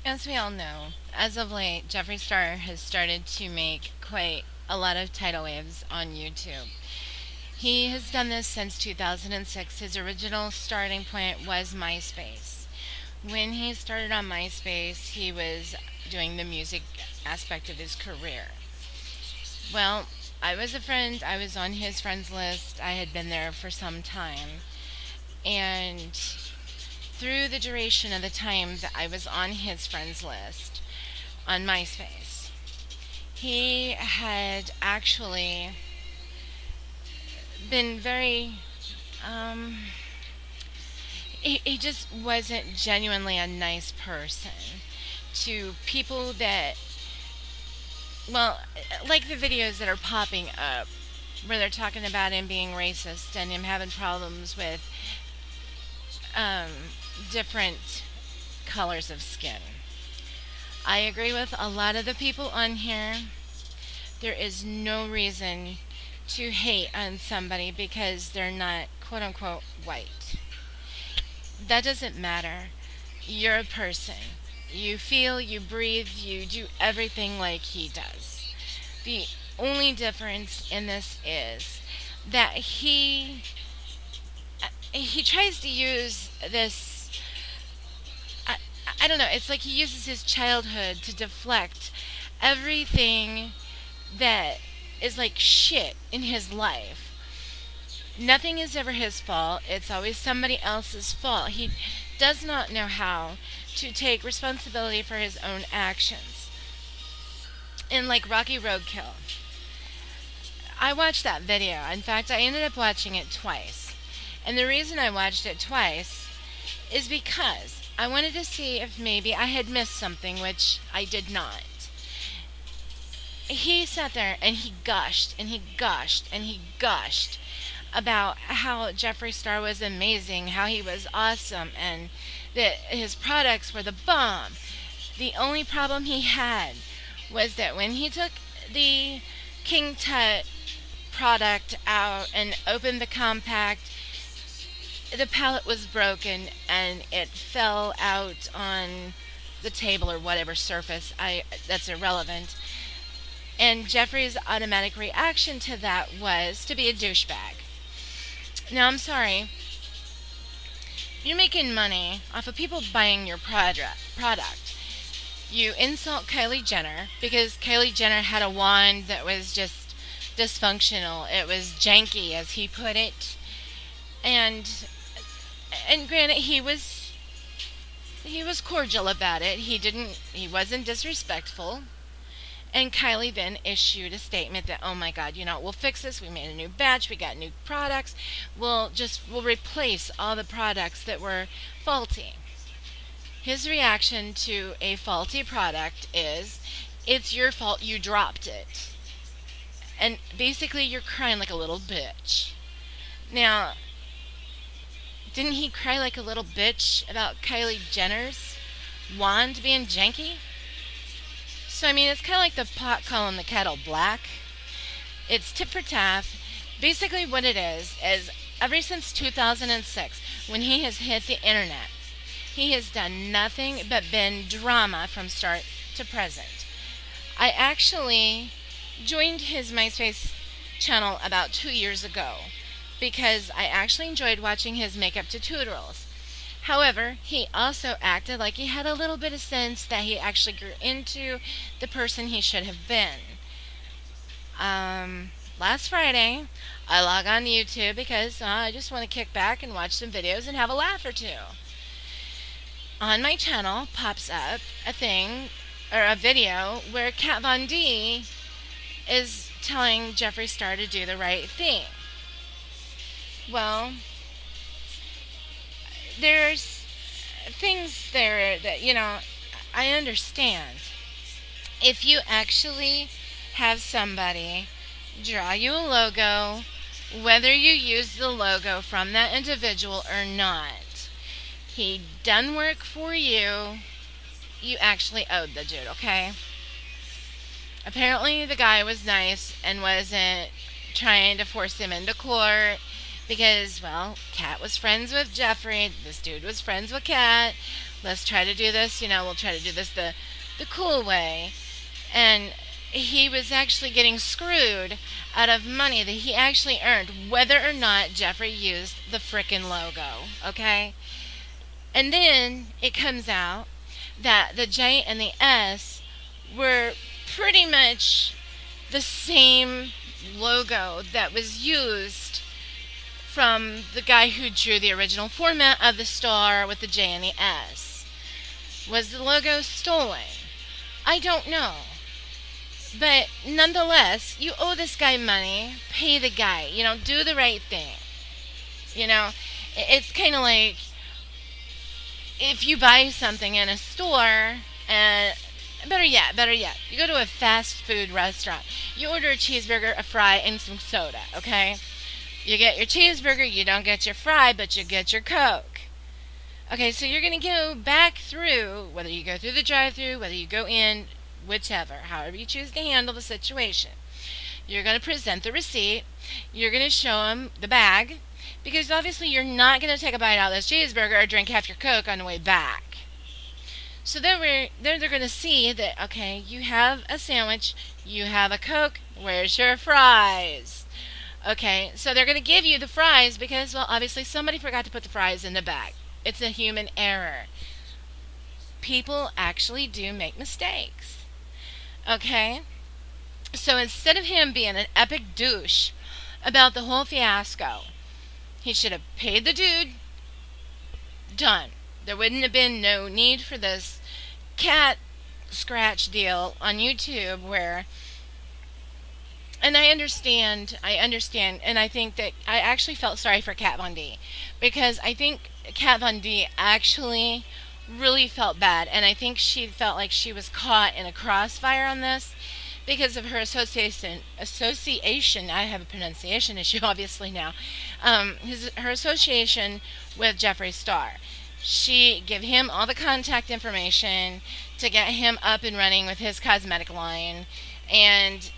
As we all know, as of late, Jeffree Star has started to make quite a lot of tidal waves on YouTube. He has done this since 2006. His original starting point was MySpace. When he started on MySpace, he was doing the music aspect of his career. Well, I was a friend, I was on his friends list, I had been there for some time, and through the duration of the time that I was on his friends list on MySpace, he had actually been very, um, he just wasn't genuinely a nice person to people that, well, like the videos that are popping up where they're talking about him being racist and him having problems with um, different colors of skin. I agree with a lot of the people on here. There is no reason to hate on somebody because they're not quote unquote white. That doesn't matter. You're a person. You feel, you breathe, you do everything like he does. The only difference in this is that he tries to use this. I, I don't know. It's like he uses his childhood to deflect everything that is like shit in his life. Nothing is ever his fault. It's always somebody else's fault. He does not know how to take responsibility for his own actions. And like RockyRoadKill, I watched that video. In fact, I ended up watching it twice. And the reason I watched it twice is because I wanted to see if maybe I had missed something, which I did not. He sat there and he gushed and he gushed and he gushed about how Jeffree Star was amazing, how he was awesome, and that his products were the bomb. The only problem he had was that when he took the King Tut product out and opened the compact, the pallet was broken and it fell out on the table or whatever surface. That's irrelevant. And Jeffree's automatic reaction to that was to be a douchebag. Now, I'm sorry. You're making money off of people buying your product. You insult Kylie Jenner because Kylie Jenner had a wand that was just dysfunctional. It was janky, as he put it. And granted, he was cordial about it. He wasn't disrespectful. And Kylie then issued a statement that, oh my God, we'll fix this. We made a new batch. We got new products. We'll replace all the products that were faulty. His reaction to a faulty product is, it's your fault, you dropped it. And basically you're crying like a little bitch. Now, didn't he cry like a little bitch about Kylie Jenner's wand being janky? So, it's kind of like the pot calling the kettle black. It's tit for tat. Basically what it is ever since 2006, when he has hit the internet, he has done nothing but been drama from start to present. I actually joined his MySpace channel about 2 years ago because I actually enjoyed watching his makeup tutorials. However, he also acted like he had a little bit of sense that he actually grew into the person he should have been. Last Friday, I log on to YouTube because I just want to kick back and watch some videos and have a laugh or two. On my channel pops up a video where Kat Von D is telling Jeffree Star to do the right thing. Well, there's things there that, I understand. If you actually have somebody draw you a logo, whether you use the logo from that individual or not, he done work for you, you actually owed the dude, okay? Apparently the guy was nice and wasn't trying to force him into court. because, well, Kat was friends with Jeffree. This dude was friends with Kat. Let's try to do this. We'll try to do this the cool way. And he was actually getting screwed out of money that he actually earned, whether or not Jeffree used the frickin' logo. Okay? And then it comes out that the J and the S were pretty much the same logo that was used from the guy who drew the original format of the star with the J and the S. Was the logo stolen? I don't know. But nonetheless, you owe this guy money. Pay the guy. Do the right thing. It's kind of like if you buy something in a store, and better yet, you go to a fast food restaurant. You order a cheeseburger, a fry, and some soda, okay? You get your cheeseburger, you don't get your fry, but you get your Coke. Okay, so you're going to go back through, whether you go through the drive-thru, whether you go in, whichever, however you choose to handle the situation. You're going to present the receipt. You're going to show them the bag, because obviously you're not going to take a bite out of this cheeseburger or drink half your Coke on the way back. So they're going to see that, okay, you have a sandwich, you have a Coke, where's your fries? Okay, so they're going to give you the fries because, well, obviously somebody forgot to put the fries in the bag. It's a human error. People actually do make mistakes. Okay? So instead of him being an epic douche about the whole fiasco, he should have paid the dude. Done. There wouldn't have been no need for this cat scratch deal on YouTube where... And I understand, and I think that I actually felt sorry for Kat Von D, because I think Kat Von D actually really felt bad, and I think she felt like she was caught in a crossfire on this because of her association. I have a pronunciation issue, obviously, now. Her association with Jeffree Star. She gave him all the contact information to get him up and running with his cosmetic line, and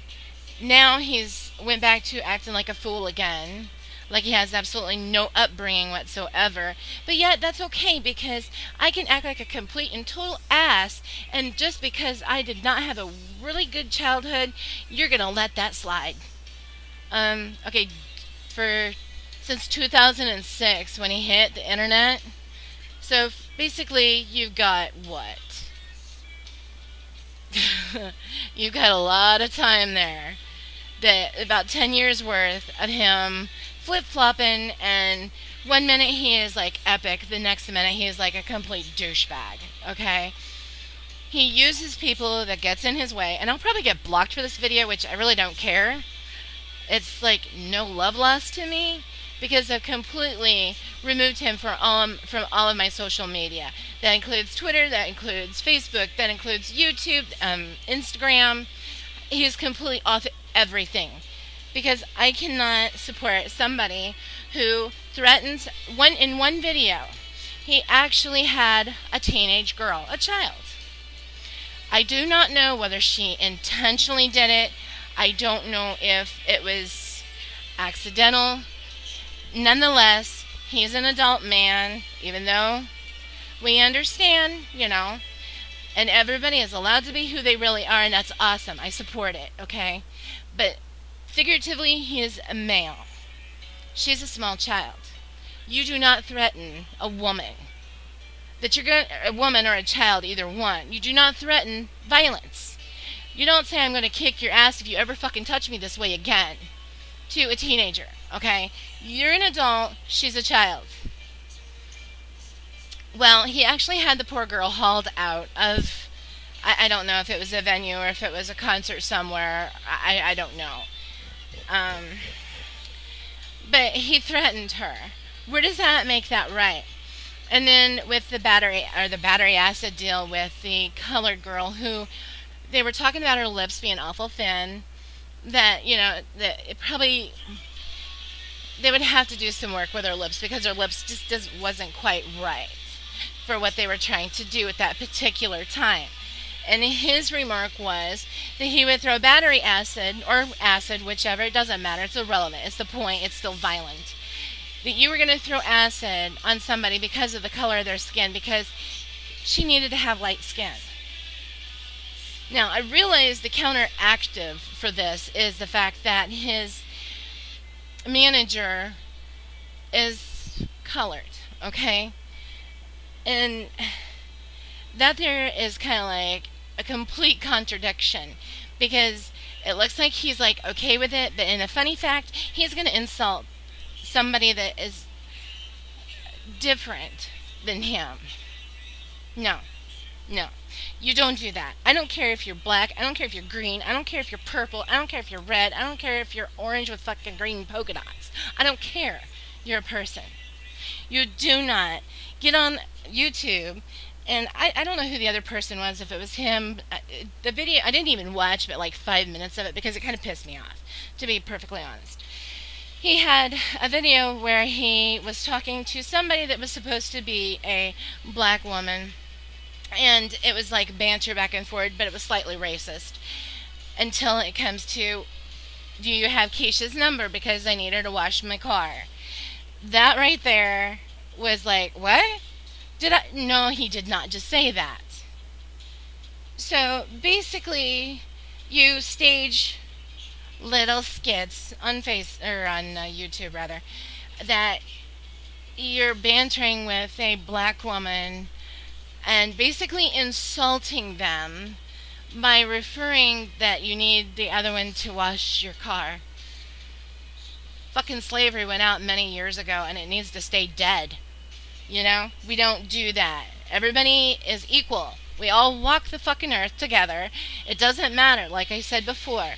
now he's went back to acting like a fool again, like he has absolutely no upbringing whatsoever. But yet that's okay, because I can act like a complete and total ass, and just because I did not have a really good childhood, you're gonna let that slide. Okay, since 2006 when he hit the internet, so basically you've got what? You've got a lot of time there. About 10 years worth of him flip-flopping, and one minute he is like epic, the next minute he is like a complete douchebag, okay? He uses people that gets in his way, and I'll probably get blocked for this video, which I really don't care. It's like no love lost to me, because I've completely removed him from all of my social media. That includes Twitter, that includes Facebook, that includes YouTube, Instagram. He's completely off everything, because I cannot support somebody who threatens. In one video, he actually had a teenage girl, a child. I do not know whether she intentionally did it. I don't know if it was accidental. Nonetheless, he's an adult man, even though we understand, and everybody is allowed to be who they really are, and that's awesome. I support it, okay? But figuratively, he is a male. She's a small child. You do not threaten a woman. A woman or a child, either one. You do not threaten violence. You don't say, I'm going to kick your ass if you ever fucking touch me this way again, to a teenager, okay? You're an adult, she's a child. Well, he actually had the poor girl hauled out of, I don't know if it was a venue or if it was a concert somewhere. I don't know. But he threatened her. Where does that make that right? And then with the battery acid deal with the colored girl, who they were talking about her lips being awful thin, that that it probably, they would have to do some work with her lips, because her lips just wasn't quite right for what they were trying to do at that particular time. And his remark was that he would throw battery acid, or acid, whichever, it doesn't matter, it's irrelevant, it's the point, it's still violent. that you were going to throw acid on somebody because of the color of their skin, because she needed to have light skin. Now, I realize the counteractive for this is the fact that his manager is colored, okay? And that there is kind of like a complete contradiction, because it looks like he's like okay with it, but in a funny fact, he's going to insult somebody that is different than him. No. No. You don't do that. I don't care if you're black. I don't care if you're green. I don't care if you're purple. I don't care if you're red. I don't care if you're orange with fucking green polka dots. I don't care. You're a person. You do not get on YouTube. And I don't know who the other person was, if it was him. The video, I didn't even watch but like 5 minutes of it because it kind of pissed me off, to be perfectly honest. He had a video where he was talking to somebody that was supposed to be a black woman. And it was like banter back and forth, but it was slightly racist. Until it comes to, do you have Keisha's number because I need her to wash my car? That right there was like, what? Did I? No, he did not just say that. So basically, you stage little skits on YouTube rather, that you're bantering with a black woman and basically insulting them by referring that you need the other one to wash your car. Fucking slavery went out many years ago and it needs to stay dead. You know? We don't do that. Everybody is equal. We all walk the fucking earth together. It doesn't matter, like I said before.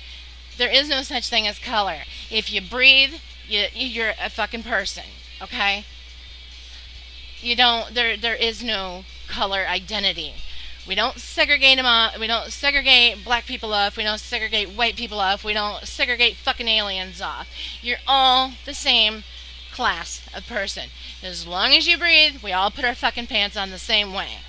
There is no such thing as color. If you breathe, you're a fucking person, okay? You don't, there is no color identity. We don't segregate them off. We don't segregate black people off. We don't segregate white people off. We don't segregate fucking aliens off. You're all the same class of person. As long as you breathe, we all put our fucking pants on the same way.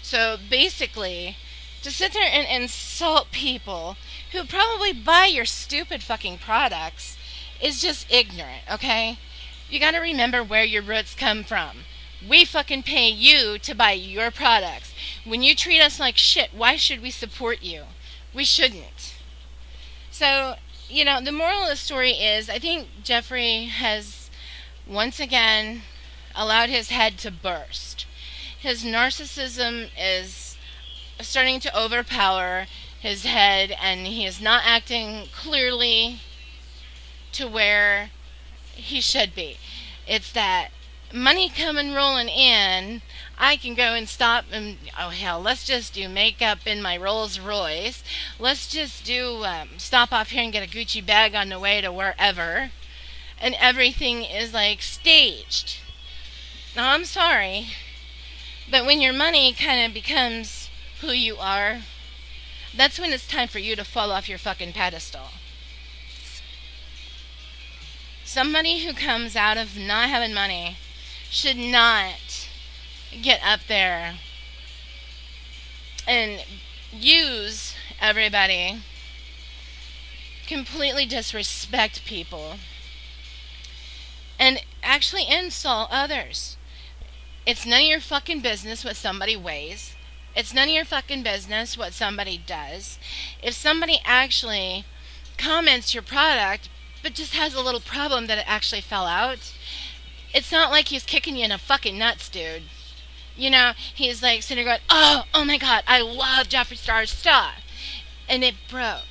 So basically, to sit there and insult people who probably buy your stupid fucking products is just ignorant, okay? You gotta remember where your roots come from. We fucking pay you to buy your products. When you treat us like shit, why should we support you? We shouldn't. So, the moral of the story is, I think Jeffree has once again allowed his head to burst. His narcissism is starting to overpower his head, and he is not acting clearly to where he should be. It's that money coming rolling in, I can go and stop and, oh hell, let's just do makeup in my Rolls Royce. Let's just do, stop off here and get a Gucci bag on the way to wherever. And everything is like staged. Now, I'm sorry, but when your money kind of becomes who you are, that's when it's time for you to fall off your fucking pedestal. Somebody who comes out of not having money should not get up there and use everybody, completely disrespect people, and actually insult others. It's none of your fucking business what somebody weighs. It's none of your fucking business what somebody does. If somebody actually comments your product but just has a little problem that it actually fell out, it's not like he's kicking you in the fucking nuts, dude. He's like sitting there going, oh my god, I love Jeffree Star's stuff. And it broke.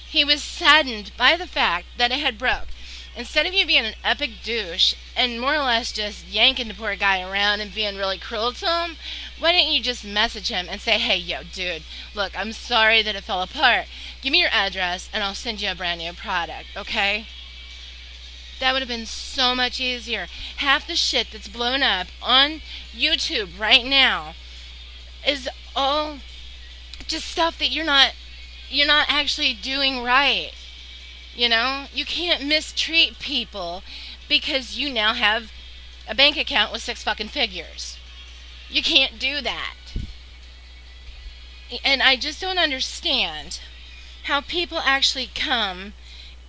He was saddened by the fact that it had broke. Instead of you being an epic douche and more or less just yanking the poor guy around and being really cruel to him, why didn't you just message him and say, hey, yo, dude, look, I'm sorry that it fell apart. Give me your address and I'll send you a brand new product, okay? That would have been so much easier. Half the shit that's blown up on YouTube right now is all just stuff that you're not actually doing right. You can't mistreat people because you now have a bank account with 6 fucking figures. You can't do that. And I just don't understand how people actually come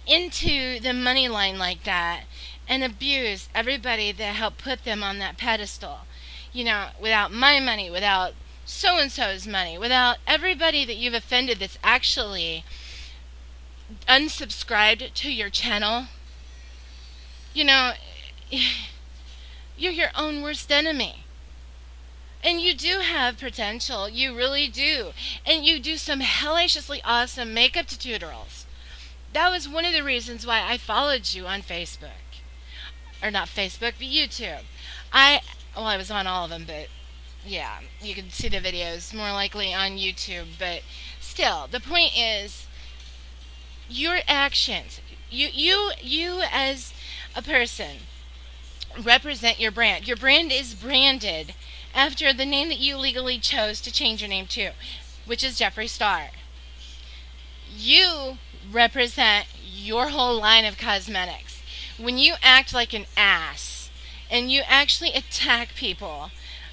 into the money line like that and abuse everybody that helped put them on that pedestal. Without my money, without so and so's money, without everybody that you've offended that's actually unsubscribed to your channel, you know, you're your own worst enemy. And you do have potential. You really do. And you do some hellaciously awesome makeup tutorials. That was one of the reasons why I followed you on Facebook. Or not Facebook, but YouTube. I was on all of them, but yeah, you can see the videos more likely on YouTube. But still, the point is, your actions, you as a person, represent your brand. Your brand is branded after the name that you legally chose to change your name to, which is Jeffree Star. You represent your whole line of cosmetics. When you act like an ass and you actually attack people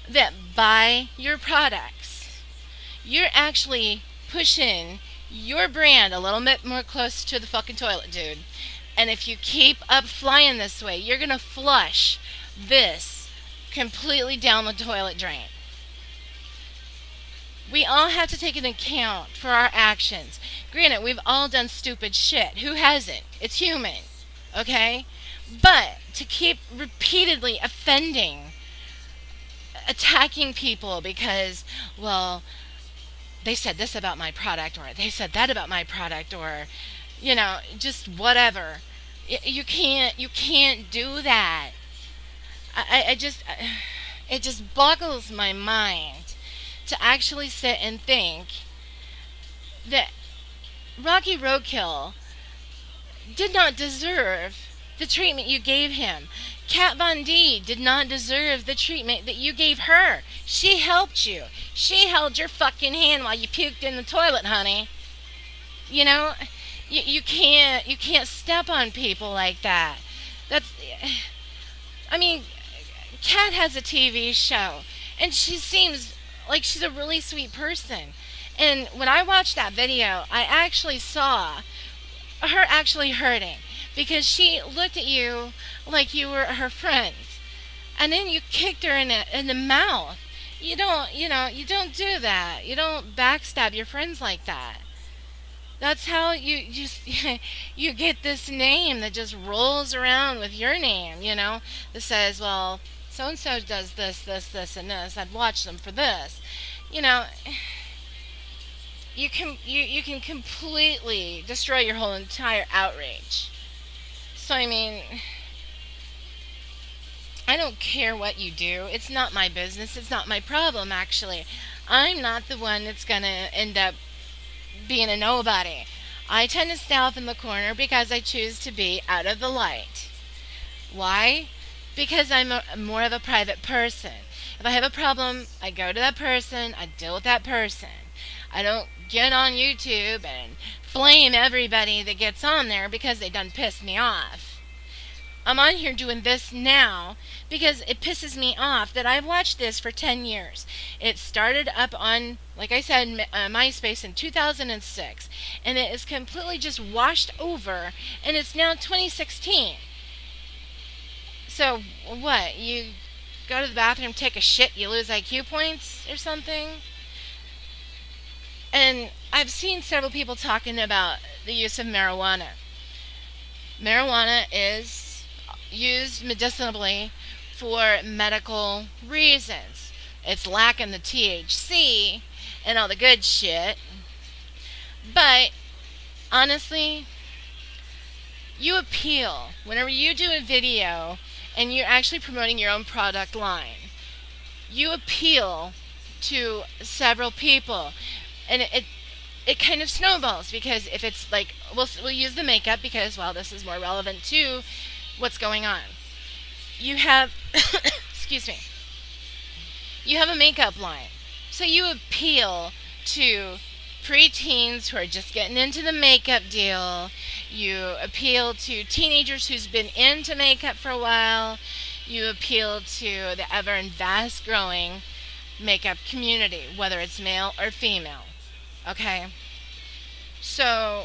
that buy your products, you're actually pushing your brand a little bit more close to the fucking toilet, dude. And if you keep up flying this way, you're gonna flush this completely down the toilet drain. We all have to take an account for our actions. Granted, we've all done stupid shit. Who hasn't? It's human. Okay? But to keep repeatedly offending, attacking people because, well, they said this about my product, or they said that about my product, or, just whatever. You can't do that. It just boggles my mind to actually sit and think that RockyRoadKill did not deserve the treatment you gave him. Kat Von D did not deserve the treatment that you gave her. She helped you. She held your fucking hand while you puked in the toilet, honey. You can't step on people like that. Kat has a TV show, and she seems like she's a really sweet person. And when I watched that video, I actually saw her actually hurting because she looked at you like you were her friend, and then you kicked her in the mouth. You don't do that. You don't backstab your friends like that. That's how you just you get this name that just rolls around with your name, that says, well, so and so does this, and this. I'd watch them for this. You can completely destroy your whole entire outreach. So I don't care what you do. It's not my business. It's not my problem, actually. I'm not the one that's going to end up being a nobody. I tend to stay off in the corner because I choose to be out of the light. Why? Because I'm more of a private person. If I have a problem, I go to that person, I deal with that person. I don't get on YouTube and flame everybody that gets on there because they done pissed me off. I'm on here doing this now because it pisses me off that I've watched this for 10 years. It started up on, like I said, MySpace in 2006, and it is completely just washed over, and it's now 2016. So, what? You go to the bathroom, take a shit, you lose IQ points or something? And I've seen several people talking about the use of marijuana. Marijuana is used medicinally for medical reasons. It's lacking the THC and all the good shit. But honestly, you appeal whenever you do a video and you're actually promoting your own product line. You appeal to several people, and it kind of snowballs, because if it's like, we'll use the makeup because, well, this is more relevant to what's going on. You have excuse me, you have a makeup line, so you appeal to preteens who are just getting into the makeup deal. You appeal to teenagers who's been into makeup for a while. You appeal to the ever and vast growing makeup community, whether it's male or female. Okay? So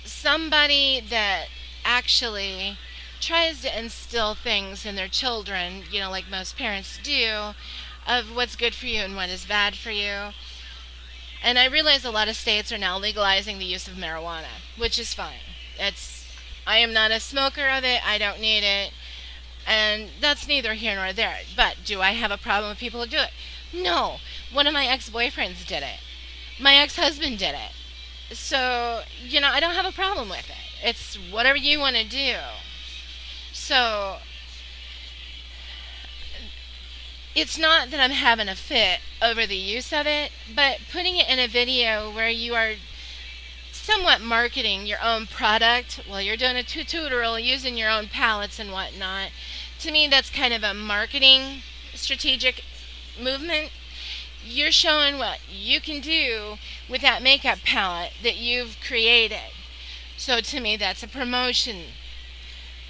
somebody that actually tries to instill things in their children, like most parents do, of what's good for you and what is bad for you. And I realize a lot of states are now legalizing the use of marijuana, which is fine. I am not a smoker of it. I don't need it. And that's neither here nor there. But do I have a problem with people who do it? No. One of my ex-boyfriends did it. My ex-husband did it. So, I don't have a problem with it. It's whatever you want to do. So, it's not that I'm having a fit over the use of it, but putting it in a video where you are somewhat marketing your own product while you're doing a tutorial using your own palettes and whatnot, to me that's kind of a marketing strategic movement. You're showing what you can do with that makeup palette that you've created. So to me that's a promotion.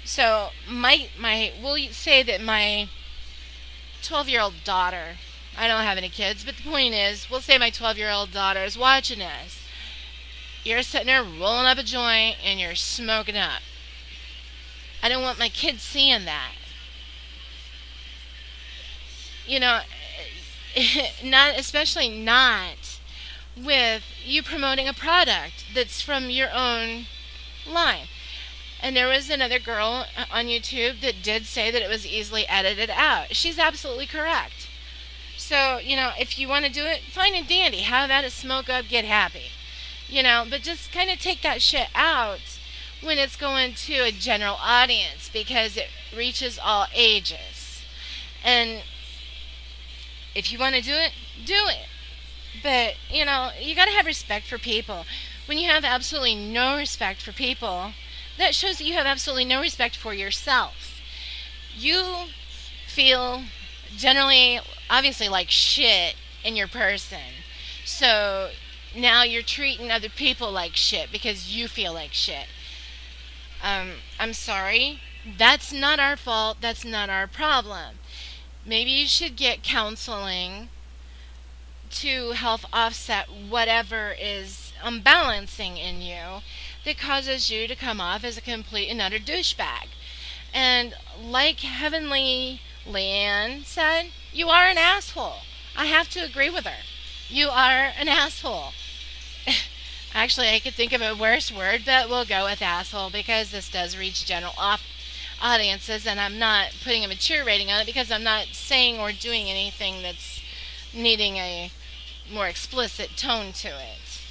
So we'll say that my 12-year-old daughter, I don't have any kids, but the point is, we'll say my 12-year-old daughter is watching this. You're sitting there rolling up a joint and you're smoking up. I don't want my kids seeing that. Especially not with you promoting a product that's from your own line. And there was another girl on YouTube that did say that it was easily edited out. She's absolutely correct. So, if you want to do it, fine and dandy. Have that as smoke up, get happy. But just kind of take that shit out when it's going to a general audience, because it reaches all ages. And if you want to do it, do it. But, you got to have respect for people. When you have absolutely no respect for people, that shows that you have absolutely no respect for yourself. You feel generally, obviously, like shit in your person. So now you're treating other people like shit because you feel like shit. I'm sorry. That's not our fault. That's not our problem. Maybe you should get counseling to help offset whatever is unbalancing in you that causes you to come off as a complete and utter douchebag. And like Heavenly Leanne said, you are an asshole. I have to agree with her. You are an asshole. Actually, I could think of a worse word, but we'll go with asshole because this does reach general audiences, and I'm not putting a mature rating on it because I'm not saying or doing anything that's needing a more explicit tone to it.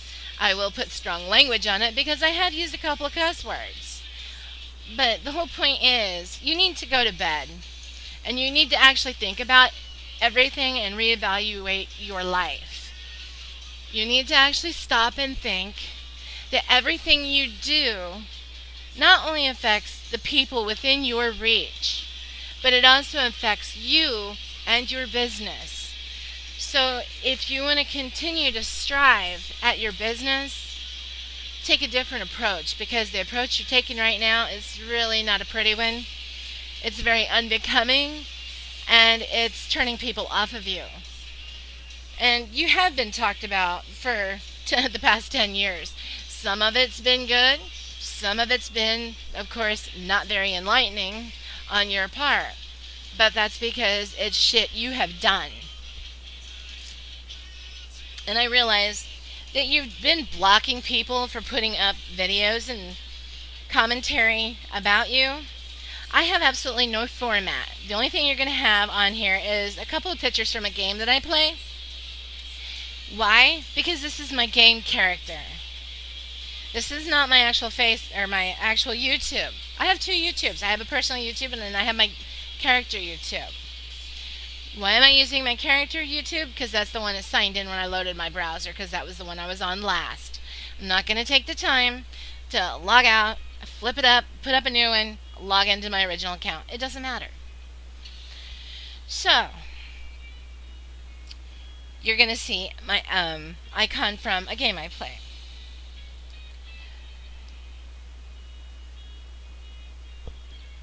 I will put strong language on it because I have used a couple of cuss words. But the whole point is, you need to go to bed. And you need to actually think about everything and reevaluate your life. You need to actually stop and think that everything you do not only affects the people within your reach, but it also affects you and your business. So if you want to continue to strive at your business, take a different approach, because the approach you're taking right now is really not a pretty one. It's very unbecoming, and it's turning people off of you. And you have been talked about for the past 10 years. Some of it's been good. Some of it's been, of course, not very enlightening on your part. But that's because it's shit you have done. And I realize that you've been blocking people for putting up videos and commentary about you. I have absolutely no format. The only thing you're going to have on here is a couple of pictures from a game that I play. Why? Because this is my game character. This is not my actual face or my actual YouTube. I have two YouTubes. I have a personal YouTube and then I have my character YouTube. Why am I using my character YouTube? Because that's the one that signed in when I loaded my browser, because that was the one I was on last. I'm not going to take the time to log out, flip it up, put up a new one, log into my original account. It doesn't matter. So, you're going to see my icon from a game I play.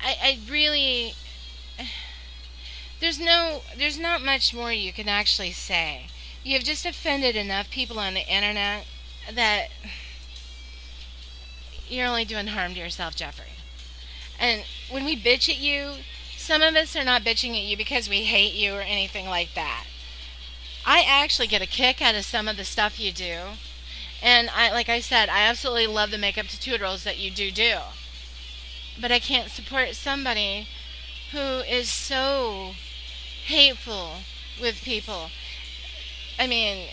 I really... There's not much more you can actually say. You've just offended enough people on the internet that you're only doing harm to yourself, Jeffree. And when we bitch at you, some of us are not bitching at you because we hate you or anything like that. I actually get a kick out of some of the stuff you do. And like I said, I absolutely love the makeup tutorials that you do. But I can't support somebody who is so hateful with people. I mean,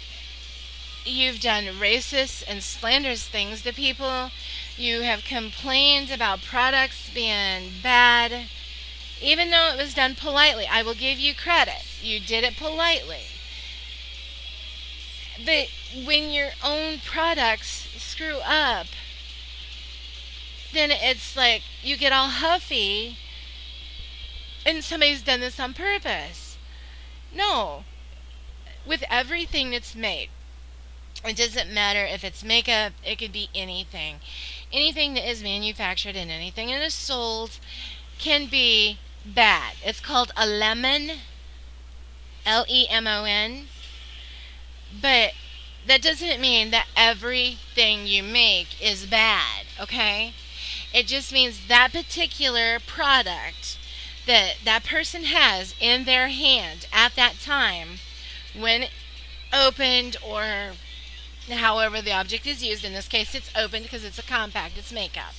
you've done racist and slanderous things to people. You have complained about products being bad, even though it was done politely. I will give you credit. You did it politely. But when your own products screw up, then it's like you get all huffy and somebody's done this on purpose. No. With everything that's made, it doesn't matter if it's makeup, it could be anything. Anything that is manufactured and anything that is sold can be bad. It's called a lemon, Lemon. But that doesn't mean that everything you make is bad, okay? It just means that particular product that that person has in their hand at that time when opened, or however the object is used. In this case, it's opened because it's a compact, it's makeup.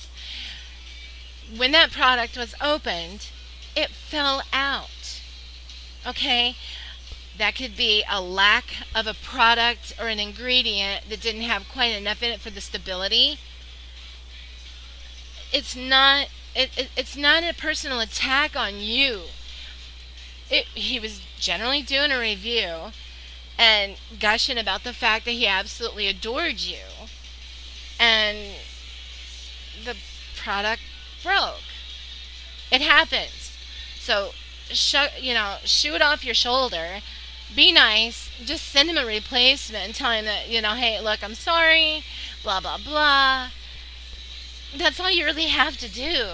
When that product was opened, it fell out, okay? That could be a lack of a product or an ingredient that didn't have quite enough in it for the stability. It's not a personal attack on you. He was generally doing a review and gushing about the fact that he absolutely adored you, and the product broke. It happens. So, shoot off your shoulder. Be nice. Just send him a replacement and tell him that, hey, look, I'm sorry, blah, blah, blah. That's all you really have to do.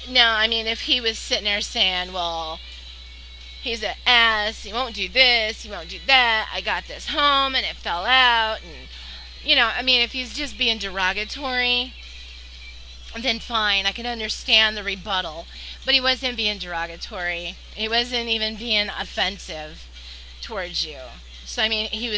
Now, I mean, if he was sitting there saying, well, he's an ass, he won't do this, he won't do that, I got this home and it fell out, and, I mean, if he's just being derogatory, then fine, I can understand the rebuttal. But he wasn't being derogatory. He wasn't even being offensive towards you. So, I mean, he was